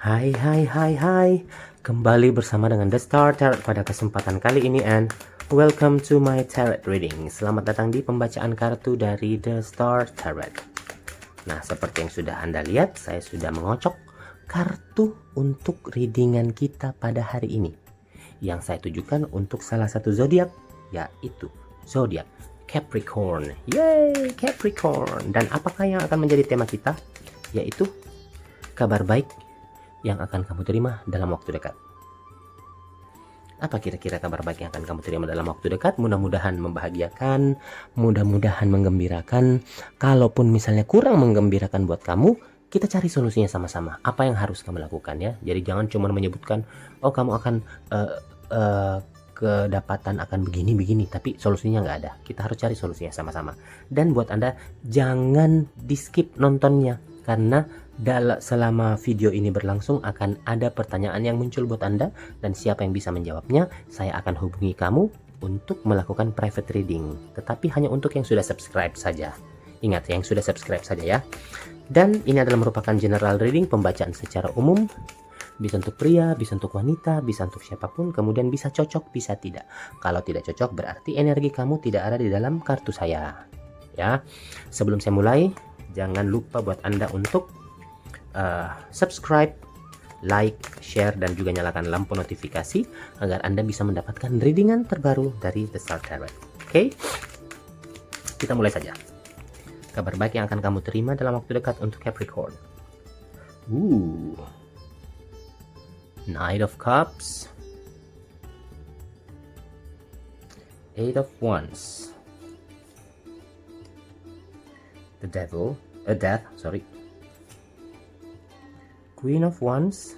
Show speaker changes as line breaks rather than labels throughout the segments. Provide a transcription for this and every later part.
Hai hai hai hai. Kembali bersama dengan The Star Tarot pada kesempatan kali ini, and welcome to my tarot reading. Selamat datang di pembacaan kartu dari The Star Tarot. Nah, seperti yang sudah Anda lihat, saya sudah mengocok kartu untuk readingan kita pada hari ini, yang saya tujukan untuk salah satu zodiak, yaitu zodiak Capricorn. Yay, Capricorn. Dan apakah yang akan menjadi tema kita? Yaitu kabar baik yang akan kamu terima dalam waktu dekat. Apa kira-kira kabar baik yang akan kamu terima dalam waktu dekat? Mudah-mudahan membahagiakan, mudah-mudahan menggembirakan. Kalaupun misalnya kurang menggembirakan buat kamu, kita cari solusinya sama-sama. Apa yang harus kamu lakukan ya? Jadi jangan cuma menyebutkan, oh kamu akan kedapatan akan begini-begini, tapi solusinya nggak ada. Kita harus cari solusinya sama-sama. Dan buat Anda, jangan di-skip nontonnya, karena selama video ini berlangsung akan ada pertanyaan yang muncul buat Anda, dan siapa yang bisa menjawabnya, saya akan hubungi kamu untuk melakukan private reading. Tetapi hanya untuk yang sudah subscribe saja. Ingat, yang sudah subscribe saja ya. Dan ini adalah merupakan general reading, pembacaan secara umum. Bisa untuk pria, bisa untuk wanita, bisa untuk siapapun, kemudian bisa cocok, bisa tidak. Kalau tidak cocok berarti energi kamu tidak ada di dalam kartu saya. Ya. Sebelum saya mulai, jangan lupa buat Anda untuk subscribe, like, share, dan juga nyalakan lampu notifikasi agar Anda bisa mendapatkan readingan terbaru dari The Star Tarot. Oke? Kita mulai saja. Kabar baik yang akan kamu terima dalam waktu dekat untuk Capricorn. Knight of Cups, Eight of Wands, the Devil, Death, sorry, Queen of Wands,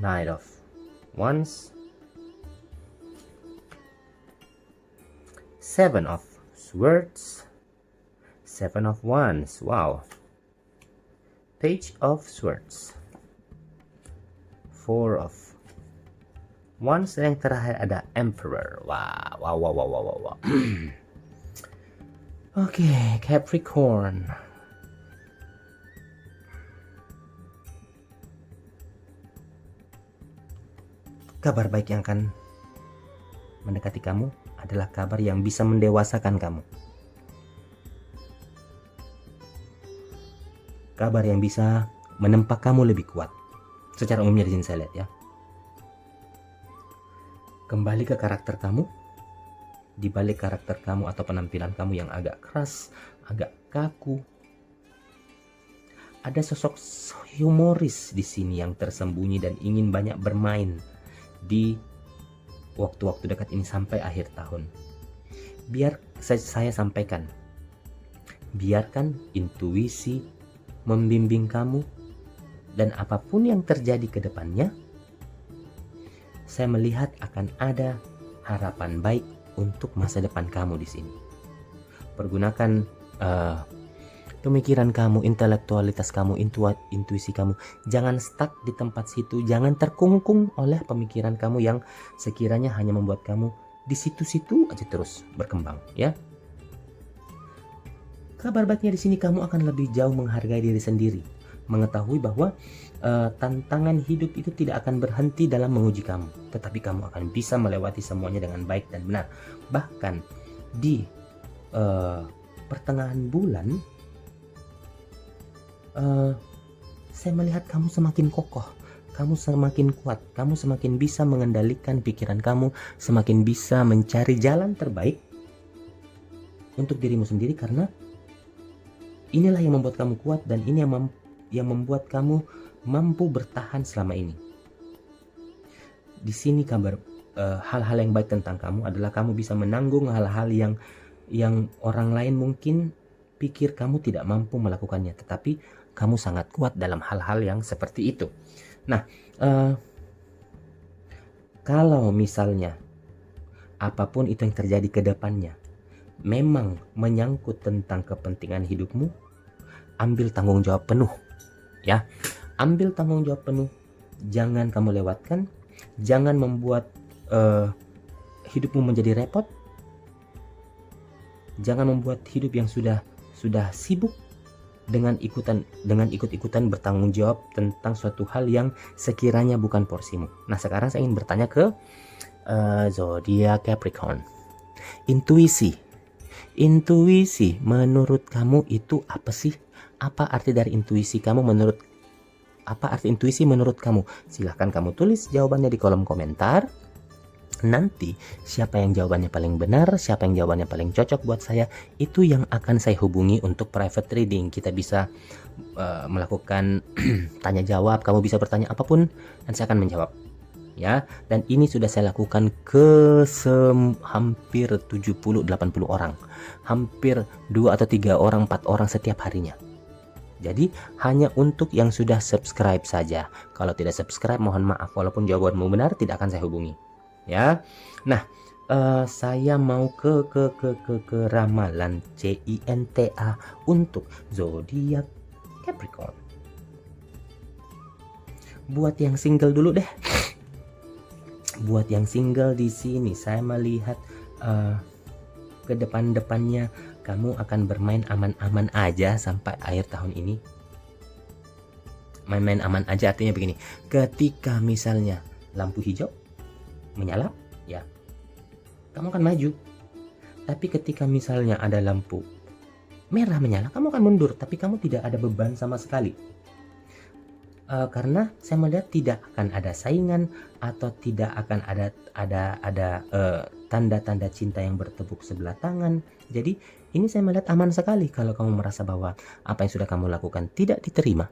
Knight of Wands, Seven of Swords, Seven of Wands, wow, Page of Swords, Four of Wands, dan yang terakhir ada Emperor. Wow. Oke, Capricorn. Kabar baik yang akan mendekati kamu adalah kabar yang bisa mendewasakan kamu. Kabar yang bisa menempa kamu lebih kuat. Secara umumnya di sini saya lihat ya. Kembali ke karakter kamu. Di balik karakter kamu atau penampilan kamu yang agak keras, agak kaku, ada sosok humoris di sini yang tersembunyi dan ingin banyak bermain di waktu-waktu dekat ini sampai akhir tahun. Biar saya sampaikan, biarkan intuisi membimbing kamu, dan apapun yang terjadi ke depannya, saya melihat akan ada harapan baik untuk masa depan kamu di sini. Pergunakan pemikiran kamu, intelektualitas kamu, intuisi kamu. Jangan stuck di tempat situ, jangan terkungkung oleh pemikiran kamu yang sekiranya hanya membuat kamu di situ-situ aja terus berkembang, ya. Kabar baiknya di sini kamu akan lebih jauh menghargai diri sendiri, mengetahui bahwa tantangan hidup itu tidak akan berhenti dalam menguji kamu, tetapi kamu akan bisa melewati semuanya dengan baik dan benar. Bahkan di pertengahan bulan, saya melihat kamu semakin kokoh, kamu semakin kuat, kamu semakin bisa mengendalikan pikiran kamu, semakin bisa mencari jalan terbaik untuk dirimu sendiri, karena inilah yang membuat kamu kuat, dan ini yang membuat kamu mampu bertahan selama ini. Di sini kabar hal-hal yang baik tentang kamu adalah kamu bisa menanggung hal-hal yang orang lain mungkin pikir kamu tidak mampu melakukannya, tetapi kamu sangat kuat dalam hal-hal yang seperti itu. Nah, kalau misalnya apapun itu yang terjadi ke depannya memang menyangkut tentang kepentingan hidupmu, ambil tanggung jawab penuh, ya. Ambil tanggung jawab penuh, jangan kamu lewatkan, jangan membuat hidupmu menjadi repot, jangan membuat hidup yang sudah sibuk dengan ikut-ikutan bertanggung jawab tentang suatu hal yang sekiranya bukan porsimu. Nah, sekarang saya ingin bertanya ke zodiak Capricorn. Intuisi menurut kamu itu apa sih? Apa arti dari intuisi kamu menurut kamu? Silahkan kamu tulis jawabannya di kolom komentar. Nanti siapa yang jawabannya paling benar, siapa yang jawabannya paling cocok buat saya, itu yang akan saya hubungi untuk private reading. Kita bisa melakukan tanya jawab, kamu bisa bertanya apapun dan saya akan menjawab. Ya, dan ini sudah saya lakukan ke hampir 70-80 orang. Hampir 2 atau 3 orang, 4 orang setiap harinya. Jadi hanya untuk yang sudah subscribe saja. Kalau tidak subscribe mohon maaf, walaupun jawabanmu benar tidak akan saya hubungi. Ya. Nah, saya mau ke ramalan CINTA untuk zodiak Capricorn. Buat yang single dulu deh. Buat yang single di sini saya melihat ke depannya kamu akan bermain aman-aman aja sampai akhir tahun ini. Main-main aman aja artinya begini. Ketika misalnya lampu hijau menyala, ya kamu akan maju. Tapi ketika misalnya ada lampu merah menyala, kamu akan mundur, tapi kamu tidak ada beban sama sekali. Karena saya melihat tidak akan ada saingan atau tidak akan ada tanda-tanda cinta yang bertepuk sebelah tangan. Jadi ini saya melihat aman sekali. Kalau kamu merasa bahwa apa yang sudah kamu lakukan tidak diterima,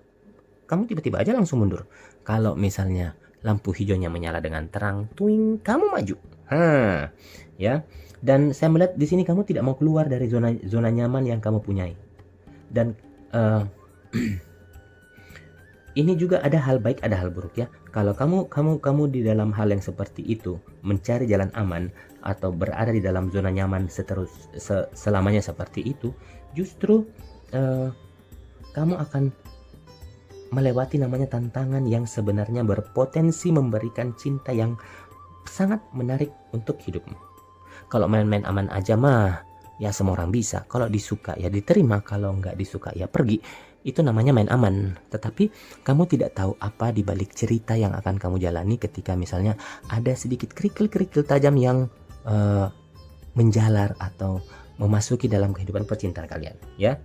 kamu tiba-tiba aja langsung mundur. Kalau misalnya lampu hijaunya menyala dengan terang, tuing, kamu maju. Ya. Dan saya melihat di sini kamu tidak mau keluar dari zona nyaman yang kamu punyai. Dan ini juga ada hal baik, ada hal buruk ya. Kalau kamu di dalam hal yang seperti itu, mencari jalan aman atau berada di dalam zona nyaman selamanya seperti itu, justru kamu akan melewati namanya tantangan yang sebenarnya berpotensi memberikan cinta yang sangat menarik untuk hidupmu. Kalau main-main aman aja mah ya semua orang bisa. Kalau disuka ya diterima, kalau nggak disuka ya pergi. Itu namanya main aman. Tetapi kamu tidak tahu apa di balik cerita yang akan kamu jalani ketika misalnya ada sedikit kerikil-kerikil tajam yang menjalar atau memasuki dalam kehidupan percintaan kalian, ya.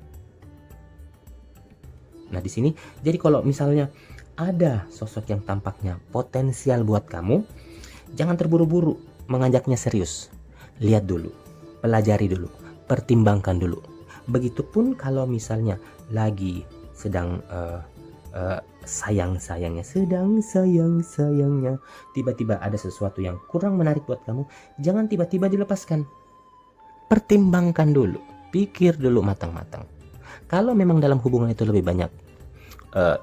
Nah, di sini jadi kalau misalnya ada sosok yang tampaknya potensial buat kamu, jangan terburu-buru mengajaknya serius. Lihat dulu, pelajari dulu, pertimbangkan dulu. Begitupun kalau misalnya lagi sedang sayang-sayangnya, tiba-tiba ada sesuatu yang kurang menarik buat kamu, jangan tiba-tiba dilepaskan. Pertimbangkan dulu, pikir dulu matang-matang. Kalau memang dalam hubungan itu lebih banyak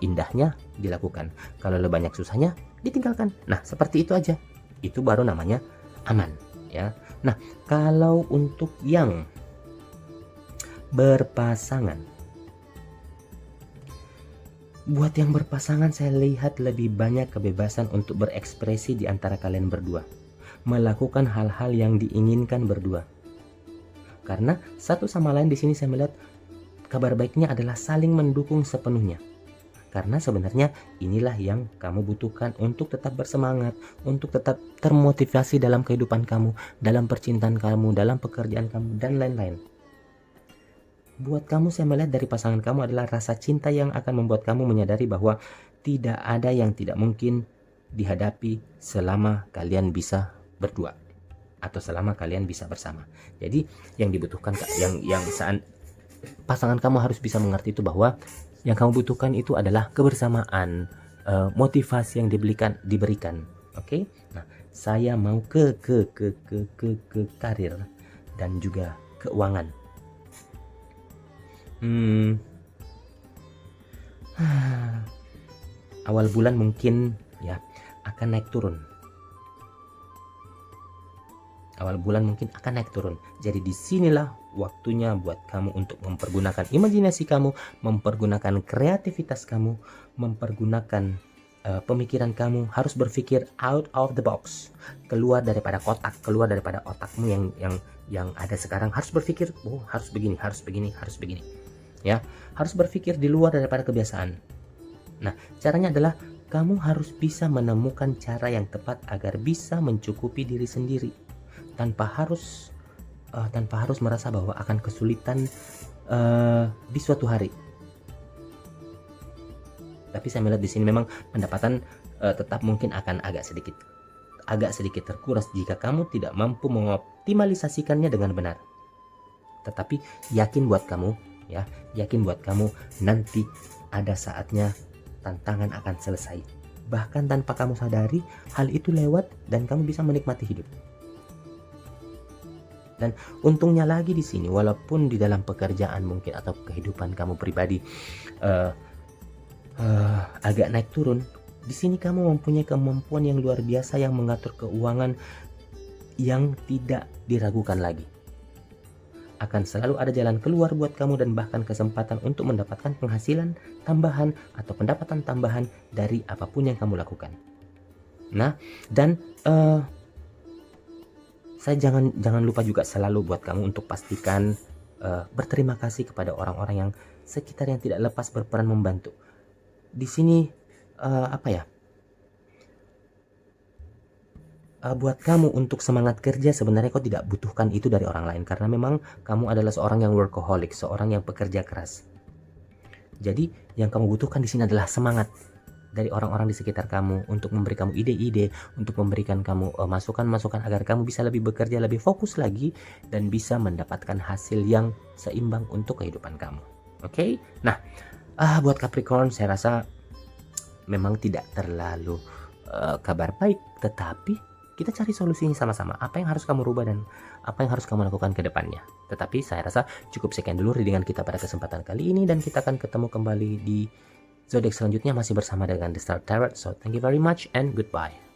indahnya dilakukan, kalau lebih banyak susahnya ditinggalkan. Nah, seperti itu aja. Itu baru namanya aman, ya. Nah, kalau untuk yang berpasangan, buat yang berpasangan saya lihat lebih banyak kebebasan untuk berekspresi di antara kalian berdua, melakukan hal-hal yang diinginkan berdua. Karena satu sama lain di sini saya melihat kabar baiknya adalah saling mendukung sepenuhnya. Karena sebenarnya inilah yang kamu butuhkan untuk tetap bersemangat, untuk tetap termotivasi dalam kehidupan kamu, dalam percintaan kamu, dalam pekerjaan kamu, dan lain-lain. Buat kamu saya melihat dari pasangan kamu adalah rasa cinta yang akan membuat kamu menyadari bahwa tidak ada yang tidak mungkin dihadapi selama kalian bisa berdua atau selama kalian bisa bersama. Jadi yang dibutuhkan, yang saat pasangan kamu harus bisa mengerti itu bahwa yang kamu butuhkan itu adalah kebersamaan, motivasi yang diberikan. Oke? Nah, saya mau ke karir dan juga keuangan. Awal bulan mungkin ya akan naik turun. Jadi disinilah waktunya buat kamu untuk mempergunakan imajinasi kamu, mempergunakan kreativitas kamu, mempergunakan pemikiran kamu. Harus berpikir out of the box, keluar daripada kotak, keluar daripada otakmu yang ada sekarang. Harus berpikir, oh harus begini. ya. Harus berpikir di luar daripada kebiasaan. Nah, caranya adalah kamu harus bisa menemukan cara yang tepat agar bisa mencukupi diri sendiri tanpa harus merasa bahwa akan kesulitan di suatu hari. Tapi saya melihat di sini memang pendapatan tetap mungkin akan agak sedikit terkuras jika kamu tidak mampu mengoptimalisasikannya dengan benar. Tetapi yakin buat kamu nanti ada saatnya tantangan akan selesai. Bahkan tanpa kamu sadari, hal itu lewat dan kamu bisa menikmati hidup. Dan untungnya lagi di sini, walaupun di dalam pekerjaan mungkin atau kehidupan kamu pribadi agak naik turun, di sini kamu mempunyai kemampuan yang luar biasa yang mengatur keuangan yang tidak diragukan lagi. Akan selalu ada jalan keluar buat kamu dan bahkan kesempatan untuk mendapatkan penghasilan tambahan atau pendapatan tambahan dari apapun yang kamu lakukan. Nah, dan saya jangan lupa juga selalu buat kamu untuk pastikan berterima kasih kepada orang-orang yang sekitar yang tidak lepas berperan membantu. Di sini buat kamu untuk semangat kerja sebenarnya kau tidak butuhkan itu dari orang lain karena memang kamu adalah seorang yang workaholic, seorang yang pekerja keras. Jadi yang kamu butuhkan di sini adalah semangat dari orang-orang di sekitar kamu untuk memberi kamu ide-ide, untuk memberikan kamu masukan-masukan agar kamu bisa lebih bekerja lebih fokus lagi dan bisa mendapatkan hasil yang seimbang untuk kehidupan kamu. Oke? Nah, buat Capricorn saya rasa memang tidak terlalu kabar baik, tetapi kita cari solusinya sama-sama. Apa yang harus kamu rubah dan apa yang harus kamu lakukan ke depannya. Tetapi saya rasa cukup sekian dulu readingan kita pada kesempatan kali ini dan kita akan ketemu kembali di zodiak selanjutnya masih bersama dengan The Star Tarot. So thank you very much and goodbye.